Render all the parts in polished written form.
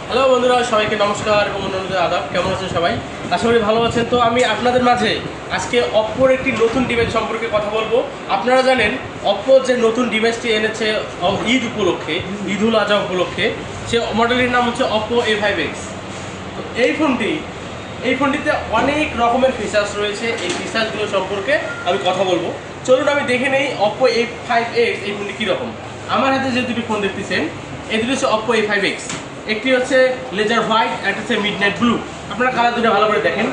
Hello বন্ধুরা, সবাইকে নমস্কার এবং অন্যান্য আদাব। কেমন আছেন সবাই? আশা করি ভালো আছেন। তো আমি আপনাদের মাঝে আজকে অপ্পোর একটি নতুন ডিভাইস সম্পর্কে কথা বলবো। আপনারা জানেন অপ্পো যে নতুন ডিভাইসটি এনেছে ঈদ উপলক্ষে, ঈদুল আজহা উপলক্ষে, সে মডেলের নাম হচ্ছে অপ্পো A5X। তো এই ফোনটিতে অনেক রকমের ফিচার্স রয়েছে। এই ফিচার্সগুলো সম্পর্কে আমি কথা বলবো। চলুন আমি দেখে নেই অপ্পো A5X এই ফোনটি কীরকম। আমার হাতে যে দুটি ফোন দেখতেছেন, এই দুটি হচ্ছে অপ্পো A5X। একটি হচ্ছে লেজার হোয়াইট, একটা হচ্ছে মিডনাইট ব্লু। আপনারা কালার দুটো ভালো করে দেখেন।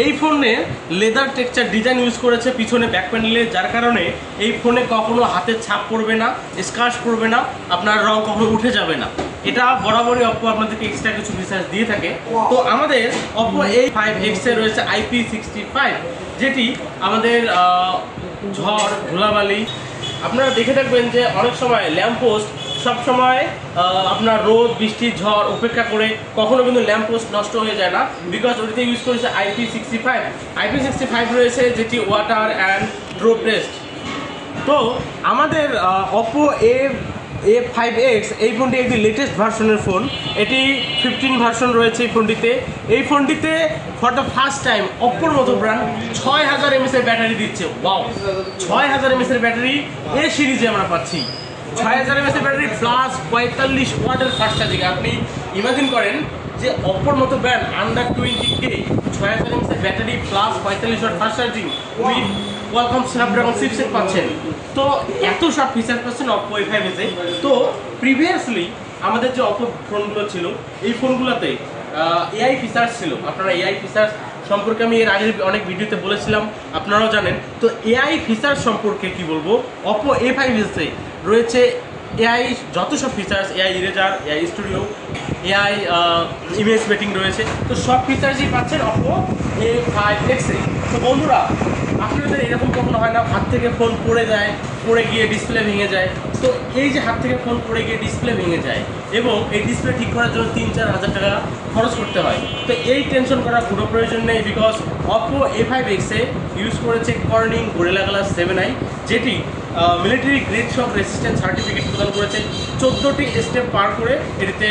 এই ফোনে লেদার টেক্সচার ডিজাইন ইউজ করেছে পিছনে ব্যাক প্যানেলে, যার কারণে এই ফোনে কখনো হাতের ছাপ পড়বে না, স্ক্র্যাচ পড়বে না, আপনার রং কখনো উঠে যাবে না। এটা বরাবরই অপ্পো আপনাদেরকে এক্সট্রা কিছু ফিচার্স দিয়ে থাকে। তো আমাদের অপ্পো A5X এ রয়েছে IP65, যেটি আমাদের ঝড় ধুলাবালি, আপনারা দেখে থাকবেন যে অনেক সময় ল্যাম্পপোস্ট সবসময় আপনার রোদ বৃষ্টি ঝড় উপেক্ষা করে কখনো কিন্তু ল্যাম্পপোস্ট নষ্ট হয়ে যায় না, বিকজ ওটিতে ইউজ করেছে IP65 রয়েছে, যেটি ওয়াটার অ্যান্ড ড্রপ রেস্ট। তো আমাদের অপ্পো A5X এই ফোনটি একটি লেটেস্ট ভার্সনের ফোন। এটি 15 ভার্সন রয়েছে এই ফোনটিতে। এই ফোনটিতে ফর দ্য ফার্স্ট টাইম অপ্পোর মতো ব্র্যান্ড 6000 mAh এর ব্যাটারি দিচ্ছে। ওয়াও, 6000 mAh এর ব্যাটারি এ সিরিজে আমরা পাচ্ছি। 6000 mAh এর ব্যাটারি প্লাস 45 ওয়াটের ফাস্ট চার্জিং। আপনি ইমাজিন করেন যে অপ্পোর মতো ব্র্যান্ড আন্ডার 20K 6000 mAh এর battery plus 45 watt fast charging with Qualcomm Snapdragon chipset পাচ্ছেন। তো এত সব ফিচার পাচ্ছেন অপ্পো A5X এ। তো প্রিভিয়াসলি আমাদের যে অপ্পো ফোনগুলো ছিল, এই ফোনগুলোতে এআই ফিচার্স ছিল। আপনারা এআই ফিচার্স সম্পর্কে আমি এর আগের অনেক ভিডিওতে বলেছিলাম, আপনারাও জানেন। তো এআই ফিচার্স সম্পর্কে কি বলবো, অপ্পো A5X এ রয়েছে এআই যত সব features, AI eraser, AI studio, AI image matting রয়েছে। তো সব ফিচার্সই পাচ্ছেন অপ্পো A5X এ। তো বন্ধুরা, আপনাদের এরকম কখনো হয় না হাত থেকে ফোন পড়ে গিয়ে ডিসপ্লে ভেঙে যায়? তো এই যে হাত থেকে ফোন পড়ে গিয়ে ডিসপ্লে ভেঙে যায় এবং এই ডিসপ্লে ঠিক করার জন্য 3-4 হাজার টাকা খরচ করতে হয়, তো এই টেনশন করার কোনো প্রয়োজন নেই, because Oppo A5X A use করেছে কর্নিং গোরিলা গ্লাস 7i, যেটি মিলিটারি গ্রেড শক রেসিস্ট্যান্স সার্টিফিকেট প্রদান করেছে। 14টি স্টেপ পার করে এটিতে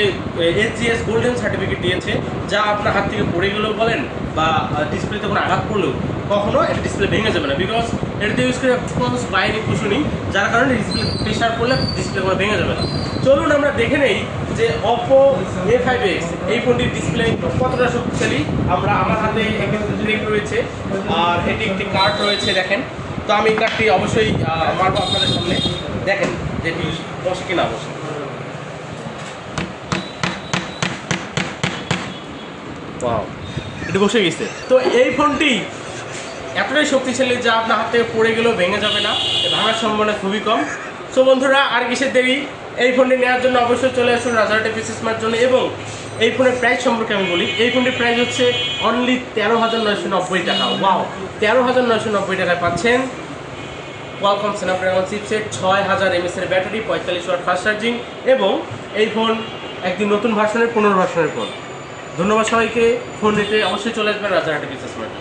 SGS গোল্ডেন সার্টিফিকেট দিয়েছে, যা আপনার হাত থেকে পড়ে গেলেও বলেন বা ডিসপ্লেতে কোনো আঘাত করলেও কখনো এটা ডিসপ্লে ভেঙে যাবে না, বিকজ এটাতে ইউজ করে রেসপন্স বাইরে কুশনি, যার কারণে ডিসপ্লে প্রেশার পড়লে ডিসপ্লে কোনো ভেঙে যাবে না। চলুন আমরা দেখে নেই যে অপ্পো A5X এই ফোনটির ডিসপ্লে কতটা শক্তিশালী। আমার হাতে একটি স্লিপ রয়েছে আর এটি একটি কার্ড রয়েছে, দেখেন। তো আমি এই কার্ডটি অবশ্যই মারবো আপনাদের সামনে, দেখেন যেটি বসে কিনা বসে। ওয়াও, এটি বসে গেছে। তো এই ফোনটি এতটাই শক্তিশালী যা আপনার হাত থেকে পড়ে গেলেও ভেঙে যাবে না, ভাঙার সম্ভাবনা খুবই কম। সো বন্ধুরা, আর কিসের দেরি, এই ফোনটি নেওয়ার জন্য অবশ্যই চলে আসুন রাজারহাটে পিসি স্মার্ট জোনে। এবং এই ফোনের প্রাইস সম্পর্কে আমি বলি, এই ফোনটির প্রাইস হচ্ছে অনলি 13,990 টাকা। ওয়াও, 13,990 টাকায় পাচ্ছেন কোয়ালকম স্ন্যাপড্রাগন চিপসেট, 6000 mAh এর ব্যাটারি, 45 ওয়াট ফাস্ট চার্জিং, এবং এই ফোন একদিন নতুন ভার্সনের 15 ভার্সনের ফোন। ধন্যবাদ সবাইকে। ফোন নিতে অবশ্যই চলে আসবেন রাজারহাটে পিসি স্মার্ট।